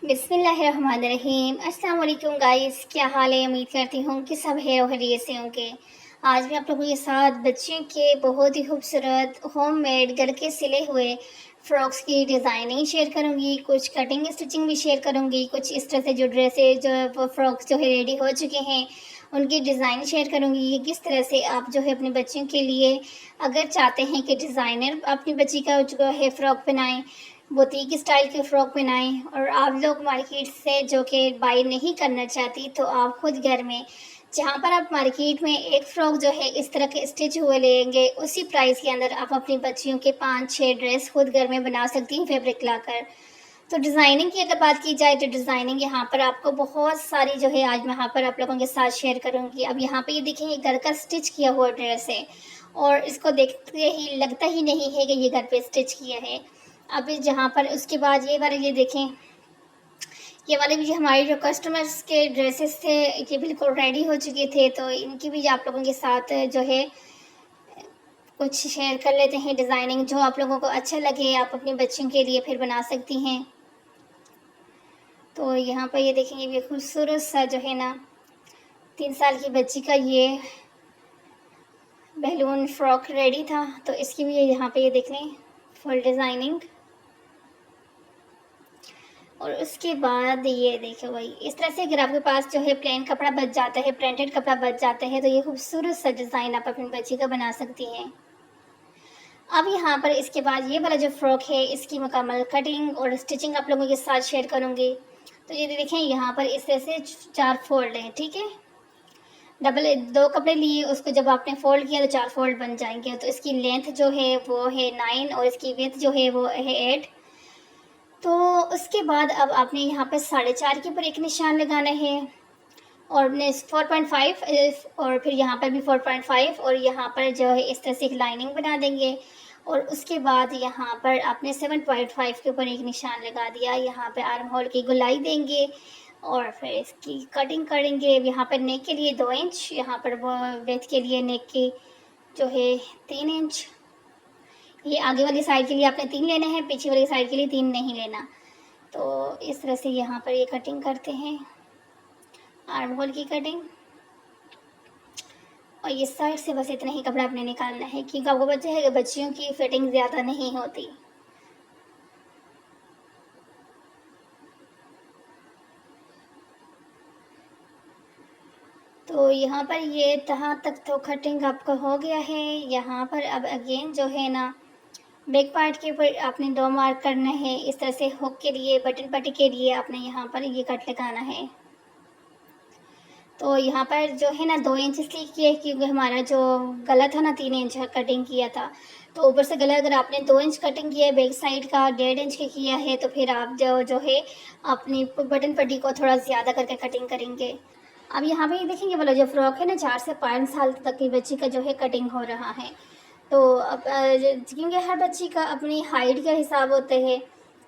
बिस्मिल्लाहिर्रहमानिर्रहीम। अस्सलाम वालेकुम गाइस, क्या हाल है। उम्मीद करती हूँ कि सब खैर खैरियत से होंगे। आज मैं आप लोगों के साथ बच्चों के बहुत ही खूबसूरत होममेड घर के सिले हुए फ़्रॉक्स की डिज़ाइनिंग शेयर करूँगी, कुछ कटिंग स्टिचिंग भी शेयर करूँगी, कुछ इस तरह से जो ड्रेसेस जो वो फ़्रॉक्स जो है रेडी हो चुके हैं उनकी डिज़ाइन शेयर करूँगी। ये किस तरह से आप जो है अपने बच्चों के लिए अगर चाहते हैं कि डिज़ाइनर अपनी बच्ची का जो है फ़्रॉक बनाएं, बुटीक स्टाइल के फ़्रॉक पहनाएँ, और आप लोग मार्केट से जो कि बाय नहीं करना चाहती, तो आप खुद घर में जहाँ पर आप मार्केट में एक फ़्रॉक जो है इस तरह के स्टिच हुए लेंगे, उसी प्राइस के अंदर आप अपनी बच्चियों के 5-6 ड्रेस खुद घर में बना सकती हैं फैब्रिक लाकर। तो डिज़ाइनिंग की अगर बात की जाए तो डिज़ाइनिंग यहाँ पर आपको बहुत सारी जो है आज मैं यहाँ पर आप लोगों के साथ शेयर करूँगी। अब यहाँ पे ये देखिए, ये घर का स्टिच किया हुआ ड्रेस है और इसको देखते ही लगता ही नहीं है कि ये घर पे स्टिच किया है। अभी जहाँ पर उसके बाद ये वाले ये देखें, ये वाले भी हमारे जो कस्टमर्स के ड्रेसेस थे ये बिल्कुल रेडी हो चुके थे, तो इनकी भी आप लोगों के साथ जो है कुछ शेयर कर लेते हैं। डिज़ाइनिंग जो आप लोगों को अच्छा लगे आप अपने बच्चों के लिए फिर बना सकती हैं। तो यहाँ पर ये देखेंगे, ये खूबसूरत सा जो है ना 3 साल की बच्ची का ये बैलून फ्रॉक रेडी था, तो इसकी भी यहाँ पे ये देख लें फुल डिज़ाइनिंग। और उसके बाद ये देखो भाई, इस तरह से अगर आपके पास जो है प्लेन कपड़ा बच जाता है, प्रिंटेड कपड़ा बच जाता है, तो ये खूबसूरत सा डिज़ाइन आप अपनी बच्ची का बना सकती हैं। अब यहाँ पर इसके बाद ये वाला जो फ्रॉक है इसकी मुकम्मल कटिंग और स्टिचिंग आप लोगों के साथ शेयर करूँगी। तो ये देखें, यहाँ पर इस तरह से 4 फोल्ड हैं, ठीक है। डबल 2 कपड़े लिए, उसको जब आपने फ़ोल्ड किया तो 4 फ़ोल्ड बन जाएंगे। तो इसकी लेंथ जो है वो है 9 और इसकी विड्थ जो है वो है 8। तो उसके बाद अब आपने यहाँ पे 4.5 के ऊपर एक निशान लगाना है और अपने 4.5 और फिर यहाँ पर भी 4.5 और यहाँ पर जो है इस तरह से एक लाइनिंग बना देंगे। और उसके बाद यहाँ पर आपने 7.5 के ऊपर एक निशान लगा दिया, यहाँ पे आर्म होल की गोलाई देंगे और फिर इसकी कटिंग करेंगे। यहाँ पर नेक के लिए 2 इंच, यहाँ पर वो वेथ के लिए नेक की जो है 3 इंच। ये आगे वाली साइड के लिए आपने 3 लेना है, पीछे वाली साइड के लिए 3 नहीं लेना। तो इस तरह से यहाँ पर ये कटिंग करते हैं, आर्म होल की कटिंग। और ये साइड से बस इतना ही कपड़ा आपने निकालना है, क्योंकि आपको पता है कि बच्चियों की फिटिंग ज़्यादा नहीं होती। तो यहाँ पर ये तहाँ तक तो कटिंग आपका हो गया है। यहाँ पर अब अगेन जो है ना बैक पार्ट के ऊपर आपने 2 मार्क करना है। इस तरह से हुक के लिए, बटन पट्टी के लिए आपने यहाँ पर ये कट लगाना है। तो यहाँ पर जो है ना 2 इंच इसलिए किया क्योंकि हमारा जो गला था ना 3 इंच कटिंग किया था। तो ऊपर से गला अगर आपने 2 इंच कटिंग किया है, बैक साइड का 1.5 इंच का किया है, तो फिर आप जो है अपनी बटन पट्टी को थोड़ा ज़्यादा करके कटिंग करेंगे। अब यहाँ पे ये देखेंगे वाला जो फ्रॉक है ना 4 से 5 साल तक की बच्ची का जो है कटिंग हो रहा है। तो अब क्योंकि हर बच्ची का अपनी हाइट का हिसाब होता है,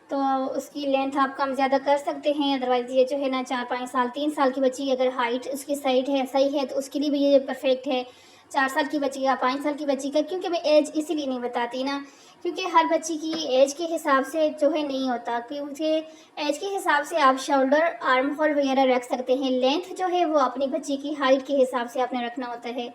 तो उसकी लेंथ आप कम ज़्यादा कर सकते हैं। अदरवाइज़ ये जो है ना 4-5 साल 3 साल की बच्ची अगर हाइट उसकी सही है तो उसके लिए भी ये परफेक्ट है। 4 साल की बच्ची का, 5 साल की बच्ची का, क्योंकि मैं एज इसीलिए नहीं बताती ना, क्योंकि हर बच्ची की एज के हिसाब से जो है नहीं होता, क्योंकि एज के हिसाब से आप शोल्डर, आर्म होल वगैरह रख सकते हैं। लेंथ जो है वो अपनी बच्ची की हाइट के हिसाब से आपने रखना होता है।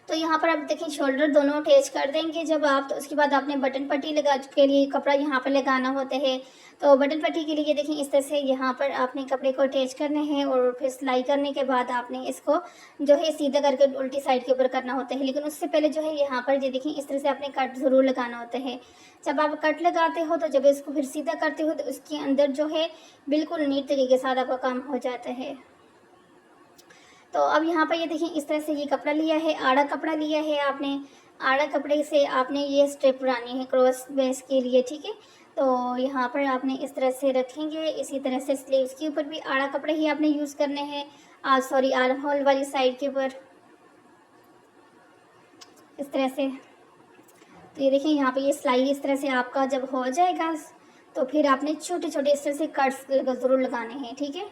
तो यहाँ पर आप देखें शोल्डर दोनों अटैच कर देंगे जब आप, तो उसके बाद आपने बटन पट्टी लगा के लिए कपड़ा यहाँ पर लगाना होता है। तो बटन पट्टी के लिए देखें इस तरह से यहाँ पर आपने कपड़े को अटैच करना है और फिर सिलाई करने के बाद आपने इसको जो है सीधा करके उल्टी साइड के ऊपर करना होता है। लेकिन उससे पहले जो है यहाँ पर ये देखें इस तरह से आपने कट ज़रूर लगाना होता है। जब आप कट लगाते हो तो जब इसको फिर सीधा करते हो तो उसके अंदर जो है बिल्कुल नीट तरीके से आपका काम हो जाता है। तो अब यहाँ पर ये देखिए इस तरह से ये कपड़ा लिया है, आड़ा कपड़ा लिया है आपने। आड़ा कपड़े से आपने ये स्ट्रिप बनानी है क्रॉस बेस के लिए, ठीक है। तो यहाँ पर आपने इस तरह से रखेंगे। इसी तरह से स्लीव्स के ऊपर भी आड़ा कपड़े ही आपने यूज़ करने हैं, सॉरी आर्म होल वाली साइड के ऊपर इस तरह से। तो ये देखिए यहाँ पे ये सिलाई इस तरह से आपका जब हो जाएगा तो फिर आपने छोटे छोटे इस तरह से कट्स ज़रूर लगाने हैं, ठीक है।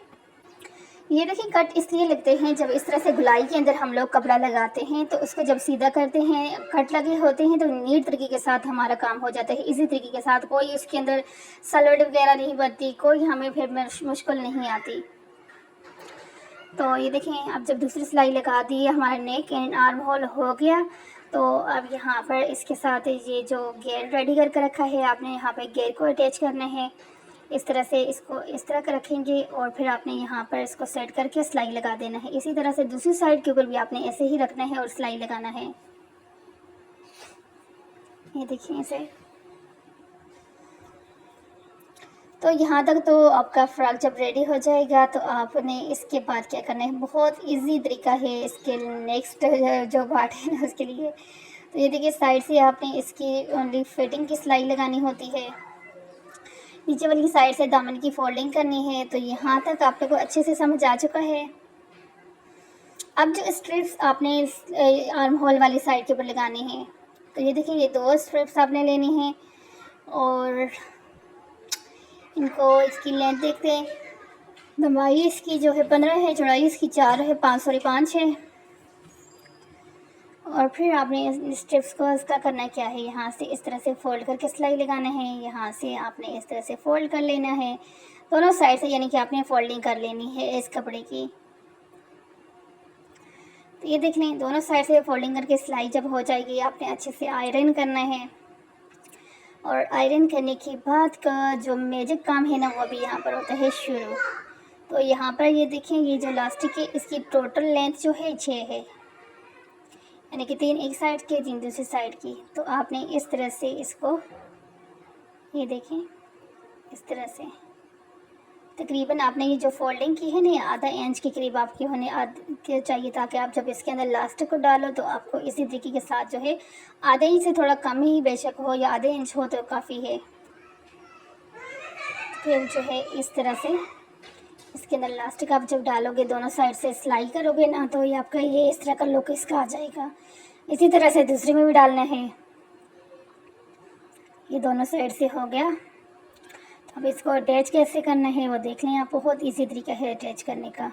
ये देखिए कट इसलिए लगते हैं, जब इस तरह से गुलाई के अंदर हम लोग कपड़ा लगाते हैं तो उसको जब सीधा करते हैं, कट लगे होते हैं तो नीट तरीके के साथ हमारा काम हो जाता है, इसी तरीके के साथ। कोई उसके अंदर सलवट वगैरह नहीं बनती, कोई हमें फिर मुश्किल नहीं आती। तो ये देखें, अब जब दूसरी सिलाई लगा दी, हमारा नेक एंड आर्म होल हो गया। तो अब यहाँ पर इसके साथ ये जो घेर रेडी करके रखा है, आपने यहाँ पर घेर को अटैच करना है। इस तरह से इसको इस तरह का रखेंगे और फिर आपने यहाँ पर इसको सेट करके सिलाई लगा देना है। इसी तरह से दूसरी साइड के ऊपर भी आपने ऐसे ही रखना है और सिलाई लगाना है। ये देखिए इसे। तो यहाँ तक तो आपका फ्रॉक जब रेडी हो जाएगा तो आपने इसके बाद क्या करना है, बहुत इजी तरीका है इसके नेक्स्ट जो पार्ट है ना उसके लिए। तो ये देखिए, साइड से आपने इसकी ओनली फिटिंग की सिलाई लगानी होती है, नीचे वाली साइड से दामन की फोल्डिंग करनी है। तो यहाँ तक आप लोगों को अच्छे से समझ आ चुका है। अब जो स्ट्रिप्स आपने आर्म होल वाली साइड के ऊपर लगानी है, तो ये देखिए, ये 2 स्ट्रिप्स आपने लेनी है और इनको इसकी लेंथ देखते हैं। लंबाई इसकी जो है 15 है, चौड़ाई इसकी 4 है, 5 है। और फिर आपने स्ट्रिप्स को इसका करना क्या है, यहाँ से इस तरह से फोल्ड करके सिलाई लगाना है, यहाँ से आपने इस तरह से फोल्ड कर लेना है दोनों साइड से, यानी कि आपने फोल्डिंग कर लेनी है इस कपड़े की। तो ये देख लें, दोनों साइड से फोल्डिंग करके सिलाई जब हो जाएगी, आपने अच्छे से आयरन करना है। और आयरन करने के बाद का जो मैजिक काम है ना, वो भी यहाँ पर होता है शुरू। तो यहाँ पर ये देखें, ये जो लास्टिक है इसकी टोटल लेंथ जो है 6 है, यानी कि 3 एक साइड की, 3 दूसरी साइड की। तो आपने इस तरह से इसको, ये देखें, इस तरह से तकरीबन आपने ये जो फोल्डिंग की है ना, आधा इंच के करीब आपकी होने चाहिए, ताकि आप जब इसके अंदर लास्टिक को डालो तो आपको इसी तरीके के साथ जो है, आधे इंच से थोड़ा कम ही बेशक हो या आधे इंच हो तो काफ़ी है। फिर जो है इस तरह से इसके अंदर लास्टिक आप जब डालोगे, दोनों साइड से सिलाई करोगे ना, तो ये आपका ये इस तरह का लुक इसका आ जाएगा। इसी तरह से दूसरे में भी डालना है। ये दोनों साइड से हो गया। अब इसको अटैच कैसे करना है वो देख लें आप, बहुत इजी तरीका है अटैच करने का।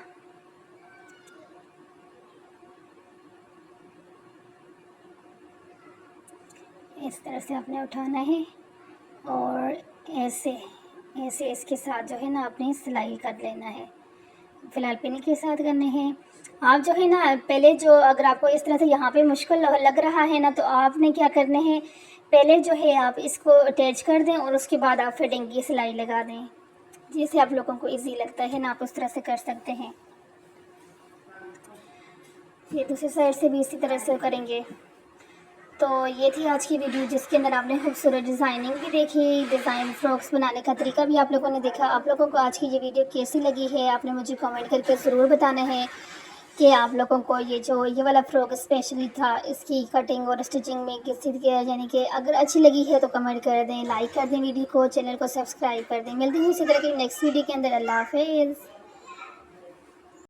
इस तरह से आपने उठाना है और ऐसे ऐसे इसके साथ जो है ना आपने सिलाई कर लेना है। फ़िलहाल पिन के साथ करने हैं। आप जो है ना पहले जो, अगर आपको इस तरह से यहाँ पे मुश्किल लग रहा है ना, तो आपने क्या करना है, पहले जो है आप इसको अटैच कर दें और उसके बाद आप फिटिंग की सिलाई लगा दें। जैसे आप लोगों को इजी लगता है ना, आप उस तरह से कर सकते हैं। ये दूसरी साइड से भी इसी तरह से करेंगे। तो ये थी आज की वीडियो, जिसके अंदर आपने खूबसूरत डिज़ाइनिंग भी देखी, डिज़ाइन फ्रॉक्स बनाने का तरीका भी आप लोगों ने देखा। आप लोगों को आज की ये वीडियो कैसी लगी है, आपने मुझे कमेंट करके ज़रूर बताना है कि आप लोगों को ये वाला फ्रॉक स्पेशली था, इसकी कटिंग और स्टिचिंग में किसी यानी कि अगर अच्छी लगी है तो कमेंट कर दें, लाइक कर दें वीडियो को, चैनल को सब्सक्राइब कर दें। मिलती हूँ इसी तरह की नेक्स्ट वीडियो के अंदर। अल्लाह हाफ़िज़।